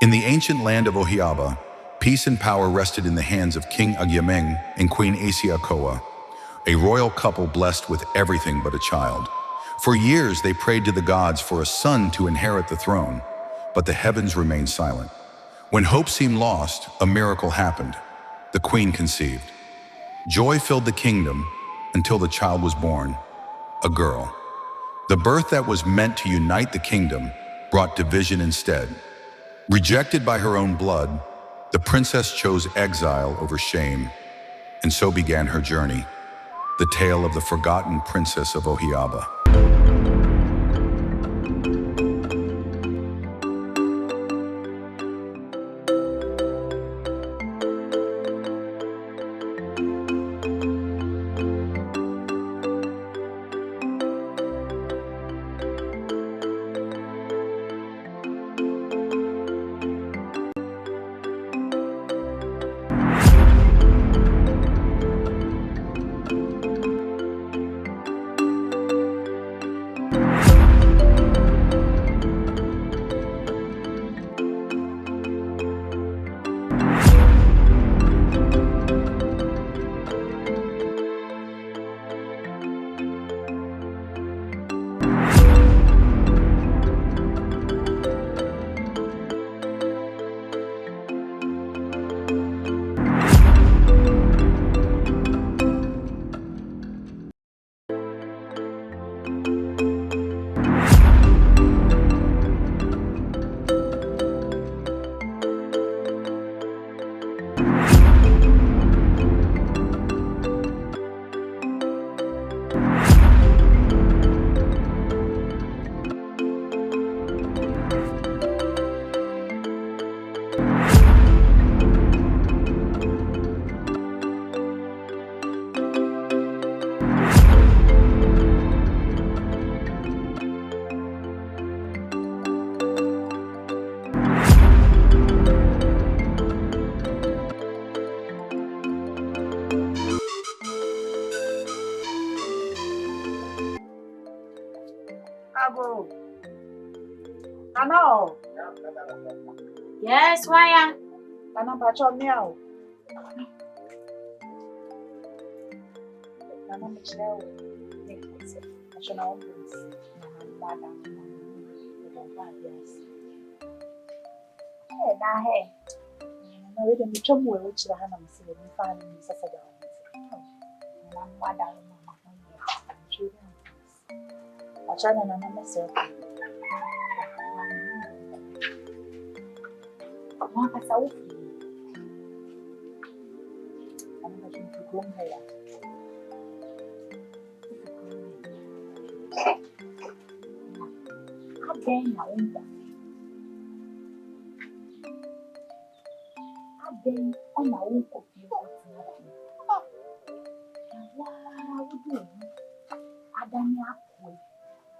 In the ancient land of Agyeiwaa, peace and power rested in the hands of King Agyeiwaa and Queen Achiaa, a royal couple blessed with everything but a child. For years they prayed to the gods for a son to inherit the throne, but the heavens remained silent. When hope seemed lost, a miracle happened. The queen conceived. Joy filled the kingdom until the child was born, a girl. The birth that was meant to unite the kingdom brought division instead. Rejected by her own blood, the princess chose exile over shame, and so began her journey, the tale of the forgotten princess of Agyeiwaa. Hello. Yes, why? Nana bacho meow. Nana Michelle. National Police. Nana Hey, na hey. Na we dem twam we wo kira ha na mse we fa na mi sasa da wo. Na mada mama. Achana na mama se. Mama sauti. Ana tuntugonga ya. Abena umba. Abena ona uko pia. Wow, udu. Adani akwe.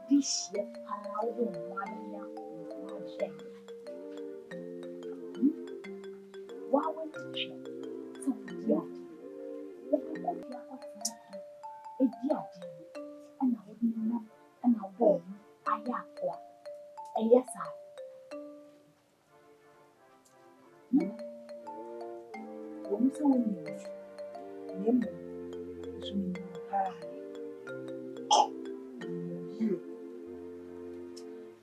This year, I don't want to why would you? So, yeah, let me go here. A dear, and I wouldn't know, and I won't. Agyeiwaa, and yes, I. When so many,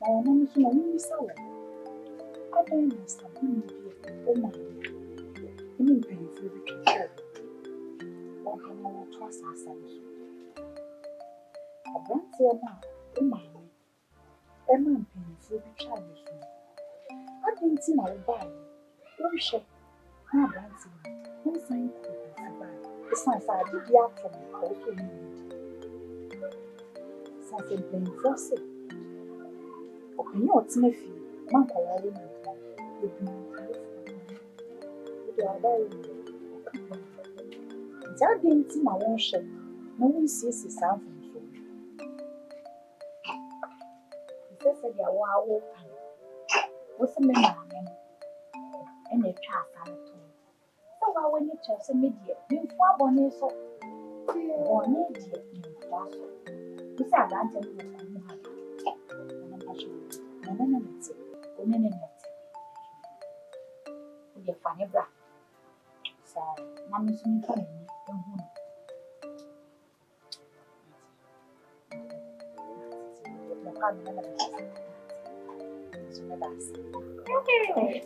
I am so many sour. I don't know something. Oh my. You mean paying for the kitchen? Or how much was I saying? A brand here now, oh my. A man paying for the child. I didn't see my buy. Don't share. My brand here. Don't sign to buy. It's nice. I did the act from the also need. Something paying for it. Okay, you know what's my fee? Man, I already know. That didn't see my own share. No one sees his sound from so. He says that you are open. What's the man? And a child. So, why when you tell some media, you for bonnet so. Bonnet, you also. You say, I don't tell you. No. おねねねつ。be a funny bra. So, Mammy soon coming. Okay.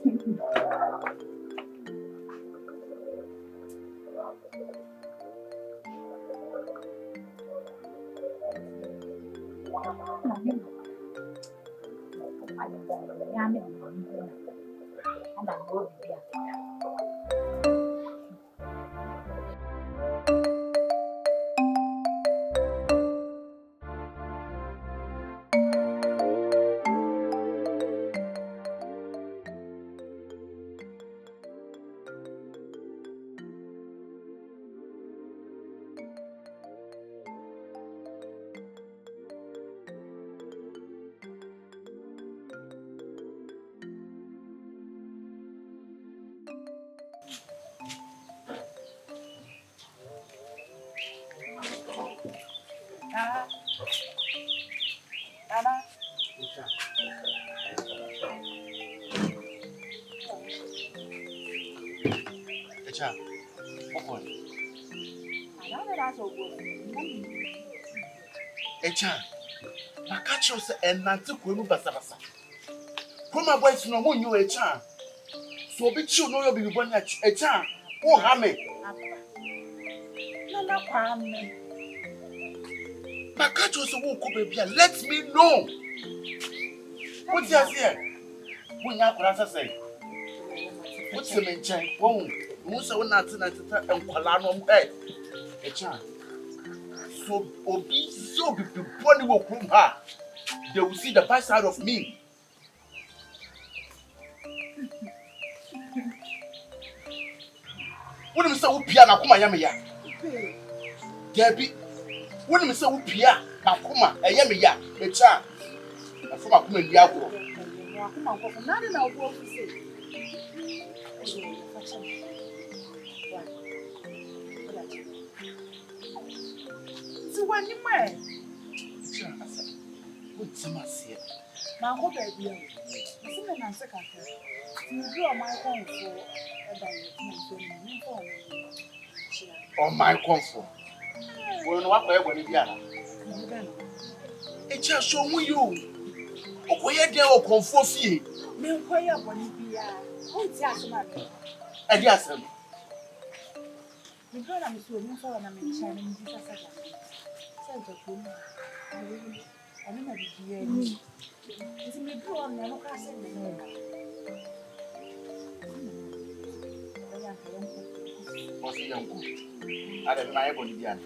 Achiaa, what for? Achiaa, I catch you and Nancy Kuru Basabasa. Come my boys no one you Achiaa. So be you know you'll be born at Achiaa. Oh, Hammy. My catch you so baby. Let me know. What's your here? When you have say. What's the main chain? Oh, Musa will not and Colano head. Achiaa. So Obi so be born will come her. They will see the bad side of me. When you say Upia, come Yamia. Debbie, when you say Upia, Makuma, a Yamia, a child, and from a woman Yago. So when you may, What's my say? now what I do, isn't an second. You draw my phone for On my comfort. When what way will it be? A child show you. Where they will comfort you. Me inquire what it be. What's that? I guess him. You got a swimming for an American. I don't know if you it's me draw on the castle. Was a young good. I don't know Bolivian.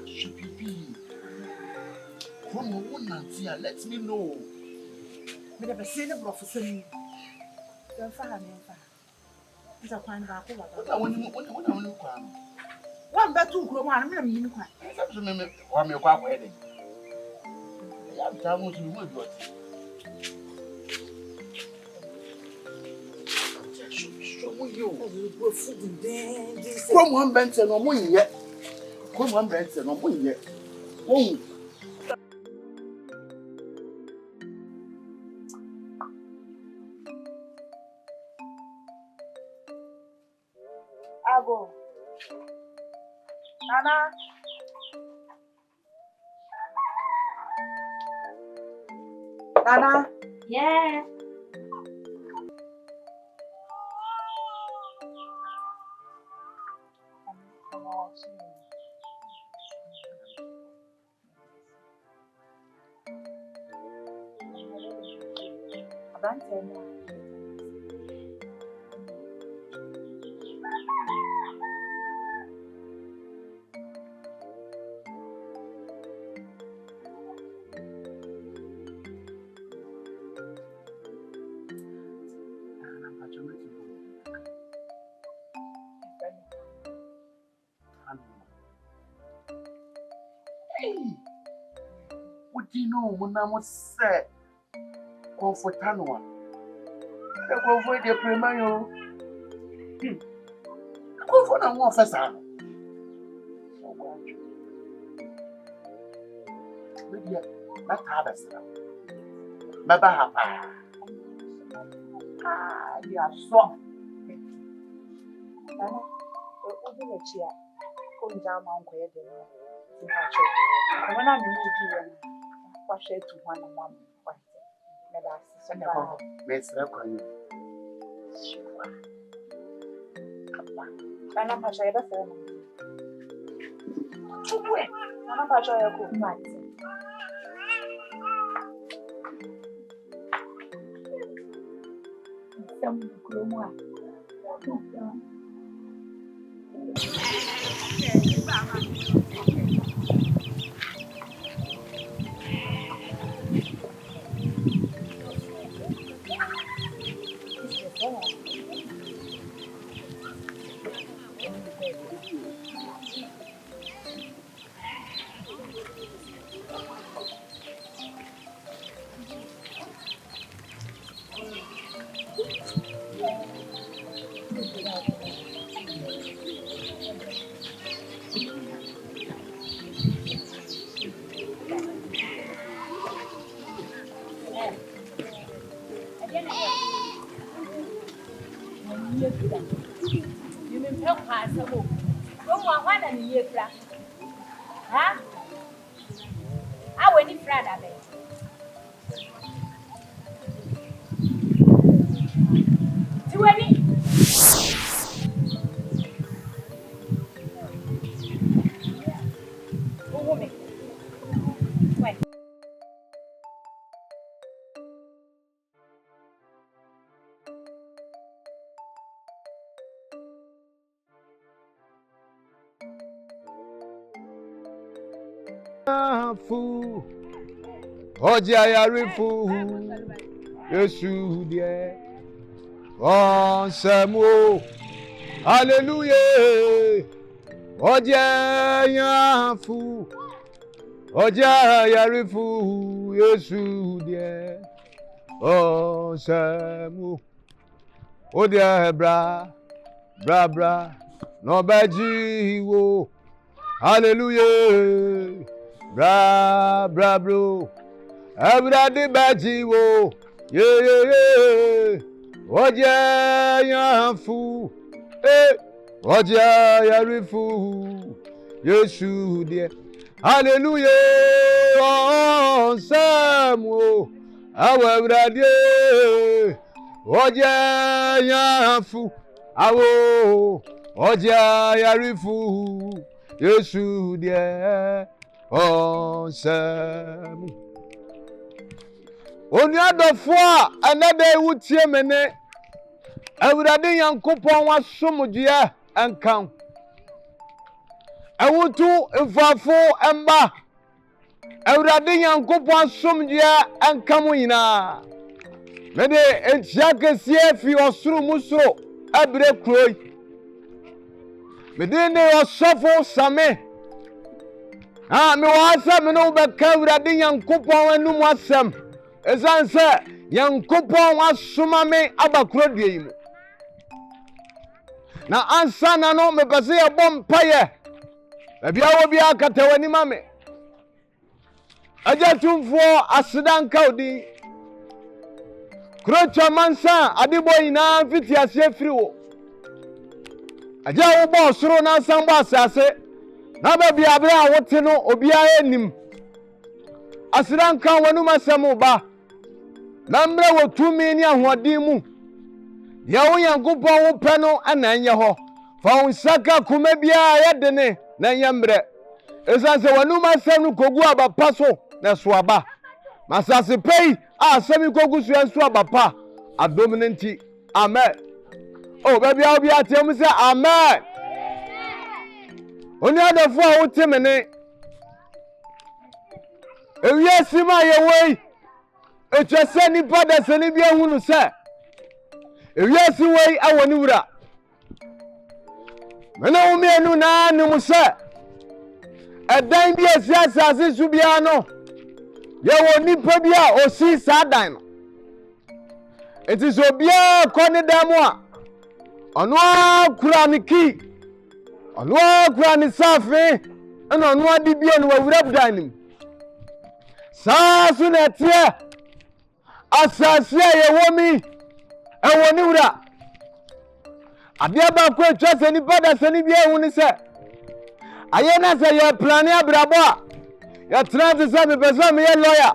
Should be. Come on, dear, let me know. We have a sinner for some. Don't find me. It's a fine back over. What I want to come. One better to grow one, I'm in quite. That's me. Or me, quite wedding. I'm telling you, what show you. Come one Benson or one yet. Come one Benson or one yet. Oh. Ago. Nana. Nana. Yeah. What do you know when I was set? Comfort Tanua. I go for the premayo. I go for the more officer. Maybe not harvest. Baba hapa. You are so. Nana, obi na chia. Ko nja ma nko ye de no. Ti ha cho. Ko na me ni di ye na. Kwa hwe tu ho na mama. Kwa. Me da se so ba. Me sra kwa ni. Nana pa cha ye da se na. Chubwe. Nana pa cha ye ko mati. Some grandma. Fu Agyeiwaa Yesu die on Samuel hallelujah Agyeiwaa Yesu die on Samuel Odia bra no bajiwo hallelujah bra bro everybody bajiwo yeah Agyeiwaa Agyeiwaa Yesu die hallelujah on Samuel everybody Agyeiwaa awo Agyeiwaa Yesu die on Samuel Oni adofo a anada ewutie mene Awurade Yankopɔn wasomdua enkan Ewutu mfafo emba Awurade Yankopɔn asomdua enkan nyina Mede entia kesie fi osoro musoro abre kroi Mede ne osofo same me wasa me no beka Awurade Yankopɔn anum asem Ezanse Yankopɔn wasoma me abakro due mu Na ansa na no me pese ye bom paye bia wo bia katawani mame Ajatumfo asedanka odi Krocha mansa adibo ina fiti ase firiwo Aja wo bo soro na san bo asase na ba bia bra wote no obia enim Asedanka wanum asem ba Namre wo tumi ni ahoden mu ya wo Yankopɔn wo pɛ no ananye ho fa wo saka kuma bia ya dene na nyamre esanse wanum asem no kogu abapa so na so aba masase pei a asem kogu so enso abapa adominanti amen oh baby obi atem say amen oni adafo a wo temene ewiase ma ye wei Echese nipa da seni bia hunu se ewiase wei awoni wura mena wo mienu na nim se edan bia si asase su bia no ye wo nipa bia osi sadan no enti so bia koni demu a ono akura ni ki ono akura ni safe ena ono adi bia no wura budan nim sa su na tie asase ye womi e woni wura abia ba ko atwa se nipa da se ni bia hu ni se aye na se ye plan abrabo a ya trans se me pese me ye lawyer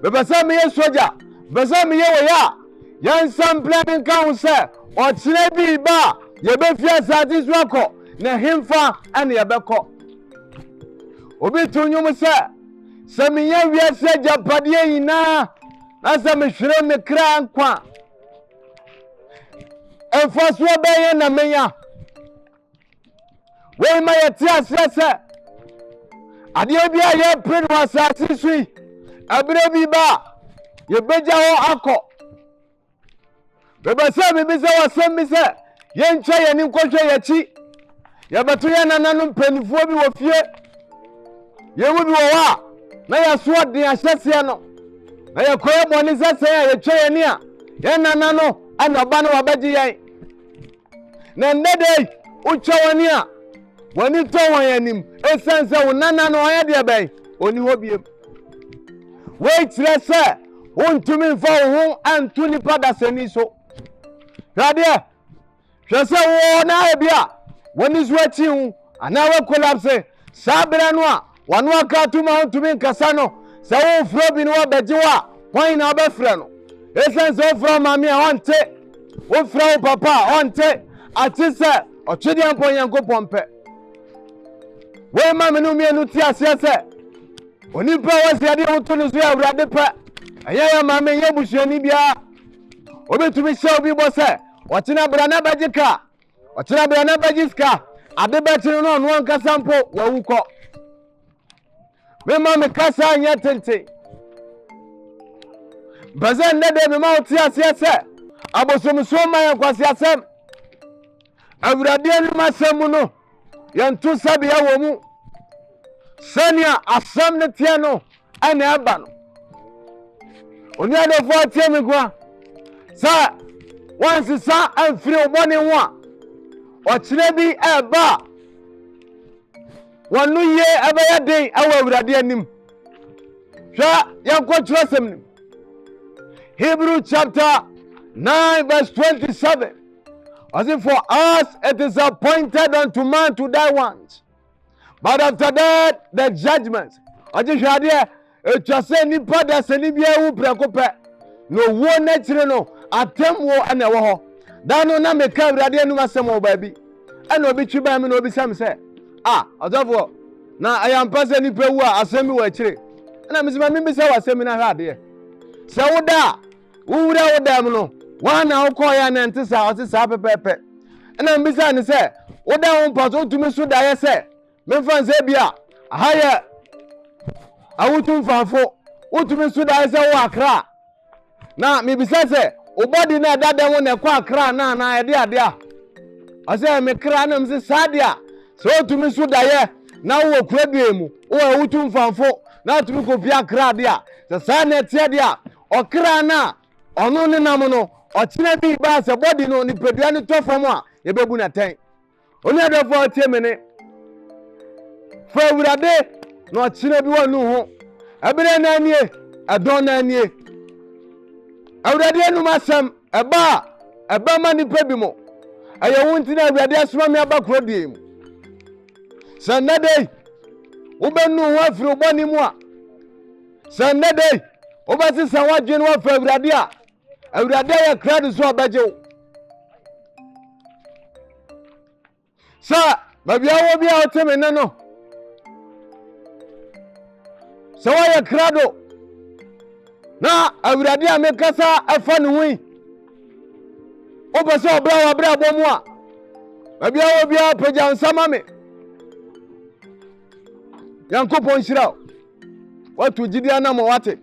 me pese me ye soldier pese me ye woya yan sam plan kan se o kire bi ba ye be fia satisfy akọ na himfa ane ye bekọ obi tunyum se me ye wi se japade yina na se me hwere me kra nkwa enfoso be na menya we ma ye ti asese ade bia ye prin wasase sui abire bi ba ye beja ho akọ bebe se me bi se wasem bi se ye nche ye ni nkohwe ye chi ye beto ye nananu panifuo bi wo fie ye wu bi wo wa na ye so den ahyese no na ye koye boni sese ye twe ye ni a ye nananu ana ba no wabaji ye na ndede uche wani a wani to wan yanim esense wo nananu oye de ben oni hobiem we tire se wontumi mfa wo antu nipa da sani so rade hwese wo na ebia woni zo achi hu ana we collapse sabra no a wano aka tuma wontumi nkasa no se wo fro bi no wabaji wa kwan na obefre no esense wo fro mami a onte wo fro papa onte ati se otwede ampon yankopon pe we ma me no mienu ti ase se oni pa wasi ade woto no so ya awrade pe ayaya ma me ye busuani bia obetumi sha obi bo se otina brana bajika otina brana bajiska ade betinu no no nkasa mpo wa wuko me ma me kasa anya tente bazen de me ma oti ase se abosomso ma yankwase asem awrade anu masem no yantu sabe ya wo mu sania asam ne tie no ana aba no oni adefo tie me kwa sa once sa amfiri obone ho a okire bi eba wonu ye abaya den awa awrade anim hwa yanko trosem nim Hebrew chapter 9 verse 27 as if for us it is appointed unto man to die once, but after that the judgment. Agyeiwaa etwase nipa da sani bia wu prekope no wo na kire no atemwo ana wo ho da no na meka awrade anu asem wo baabi ana obi twiba me no obi sam se ozafo na ayampa se nipa wu a asem wo akire ana misima mi se wasem na hwade se wo da wo wura wo da no wana uko ya na ntisa otisa pepepe na mbisa ni se oda won paso tumi so da ye se memfa nse bia ahaya awutum fanfo utumi so da ye se wo akra na mebisa se obodi na dada won na kwa akra na ede ade a ase me kra na mse sadia so utumi so da ye na wo kradue mu wo awutum fanfo na tumi ko bia akra de a se sa na tie de a okra na ono ne nam no ochire bi ba se body no ni pedua ni to fam a ye bebu na tan oni adefo tie me ne fa awurade no ochire bi wonu ho abire na anie adon na anie awurade anu masam eba ma ni pebi mo aye wonti na awurade asoma me aba krodie mu sanade ubenu ho afiri oboni mu a sanade obasi san wadwe no fa awurade a awurade ya krado so abaje sa babia wo bia oteme ne no sa wa ya krado na awurade a mekasa afa ne hui obasa obra wa bra bomu a babia wo bia pagya nsama me yankopon shira watu gidia na mo wate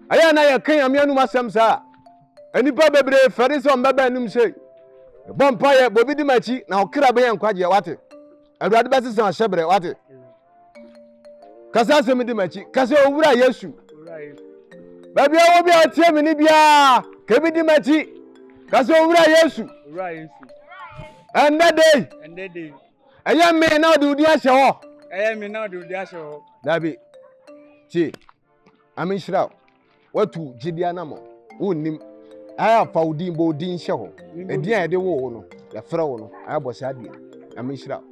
aya na ya kan amianu masem sa anipa bebre farisi on baba anum sei bompa ye bobidi machi na okra be yankwaje wate awurade be sesan ahyebre wate kasa semidi machi kasa owura yesu babia wo bia tie me ni bia kebidi machi kasa owura yesu and that day aya me na odi ahye ho dabi ti amishra watu gidia na mo Unim. I have found him bodin show. A dear de wono, the frown, I was happy. I miss out.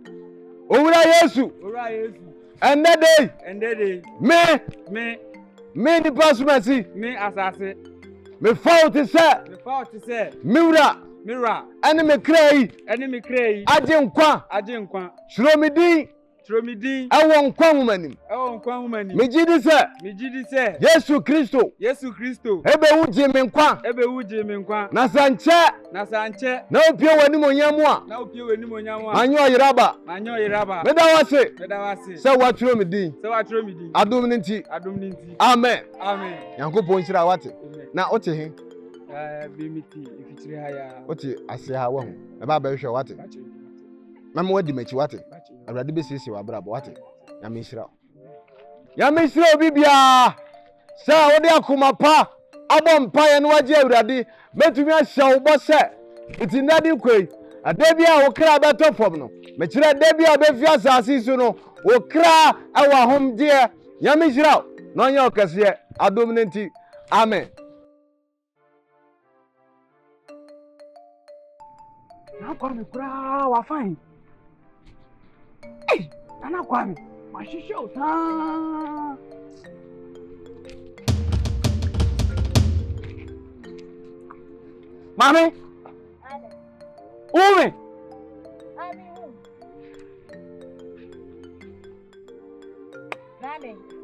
Ora Yesu. And that day. Me the pastor Me asase. me fault is say. Mira. Enemy cray. Agyeiwaa. Tromidi. I won't come woman. Me jidi say. Yesu Kristo. Ebe uje me nkwa. Na sanche. Na opie wani monyamwa. Anyo yiraba. Meda wase. Say what tromidi. Adom ninti. Amen. Yankopon shira wate. Na ote he. Bimiti ifitiri haya. Ote ase ha wa hu. Na ba hwe wate. Na mo wadi machi wate. Awurade besisi wa brabo wate. Ya me shira obi bia. Sa wo de akoma pa abompa ye no wagye awurade betumi ahya wo bo se itinadi kwei ade bia wo kra beto fom no me kire ade bia be fi asase so no wo kra awa homde ya me shira no nya okase adom nti amen. Na kwame kura wa fine. Eh, na kwame ma shishe o ta. Mami. Ume.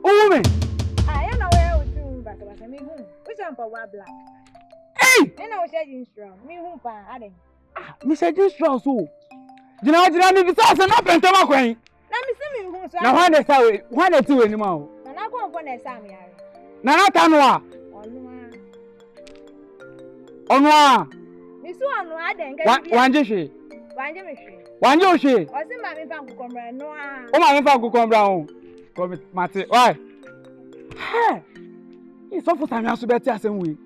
Ume. I don't know where we do back about me who. Which one for what black? Hey. You know she's strong. Me who pa ade. Me say this strong so. Jina ni bisa se na pentema kwen. Na me see me who so. Na hwan dey say we ti we ni ma o. Na go on for na say me yare. Na tanu a. Onu a. Me so anu ade nka bi. Wanje hwe. Wanje me hwe. Wanje o hwe. O se ma me fa kukombra no a. O ma me fa kukombra o. Ko mate. Why? Hey. So for time aso beti asem we.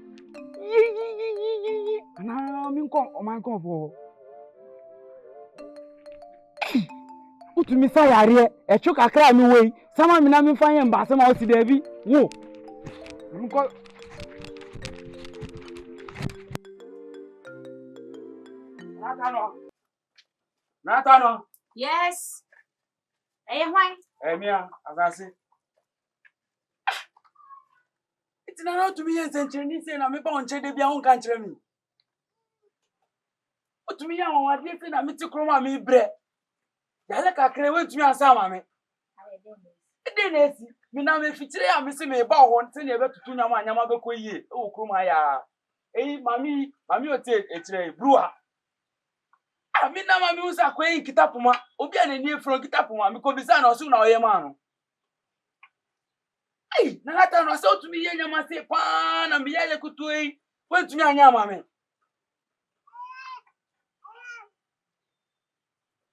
Ana mi nko o man kon fo. Utumi sa yare e chu kakra mi we. Sama mi na mi fa yen ba sama o si da bi. Wo. Nko Natano. Yes. Why? Mia, asase. It's not to me and Chinese and I'm about to be on country me. What to me, I want to say, I'm to chroma me bread. Yalaka crave to me and some mammy. Then, me now me feature, I'm missing me about one thing ever to Tunama Yamako ye. Oh, Krumaya. Eh, mammy, will take a tray, brewer. I mean, now my music queen kitapuma, Obian near from kitapuma, because Bizano soon our man. Hey, Nathan was so to me, and you must say, Pan and Biala could do it. Went to me and Yamame.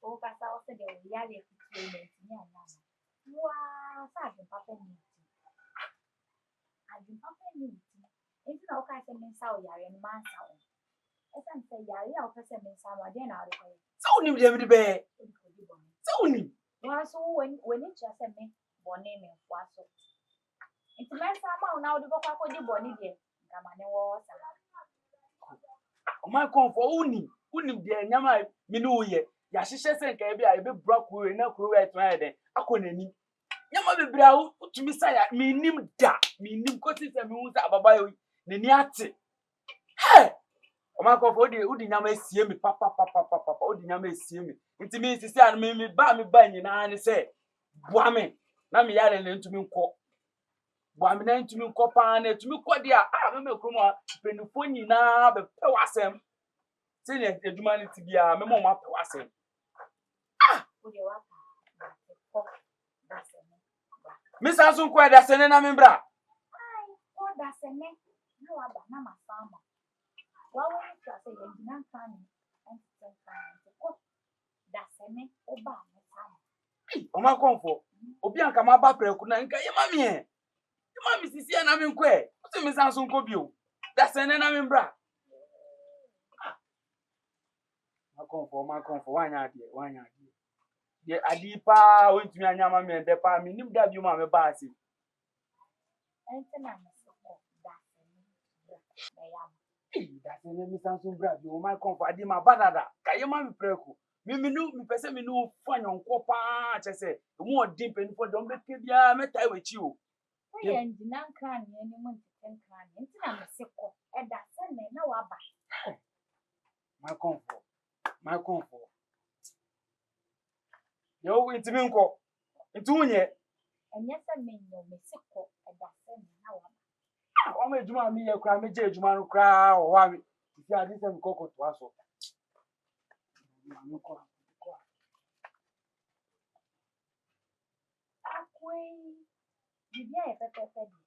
Oh, but I also the reality to me. Wow, Sergeant Papa. I do Papa need. It's not okay to me, so you're in my house. I can say, yeah, person in some again out of it. So, you never be. So, so when it just a me, one name and was so. It's a mess amount now to go back on the body again. Come on, was my comfort only. Wouldn't be a yama, Minuye. Yashisha said, I be broke with no crew at my head. I couldn't. Yama be brow to me say, me nim da, me nim cottage and moons about the niati. Hey! My comfort, Udiname see me, papa, Udiname see me. It means to say, I mean, me bang in and say, Wame, Nami Allen into me call. Wame to me copan, to me quadia, I remember Kuma, Penufoni now, but Pewasem. Say that the humanity be a memo Pewasem. Miss Asun quite a senena membra. Oh, that's a neck. No, I'm a farmer. Well, I say, you're not funny. And that's a neck. Oh, my comfort. Obianca, my backer, could not get your mammy. Your mammy is here and I'm in quay. What's Miss Asun Cobio? That's an enemy membra. My comfort, why not? Yeah, Adipa went to me and Yammy and the palm, you knew that you mammy bassy. That's an enemy Samsung brand. You might come for Adima Banada. Kayama Preku. Me person, me no fun on Copa. I say, the more deep and for don't make ya met I with you. And nan can any month and can. And I'm a sick and that's a man now. My comfort. Yo, it's Minko. It's Unye. And yes, I mean, no, Miss Sickle, and that's a man now. I'm a Juma, me a cry, me judge man cry or why. If you are this and cocoa to us. Did you ever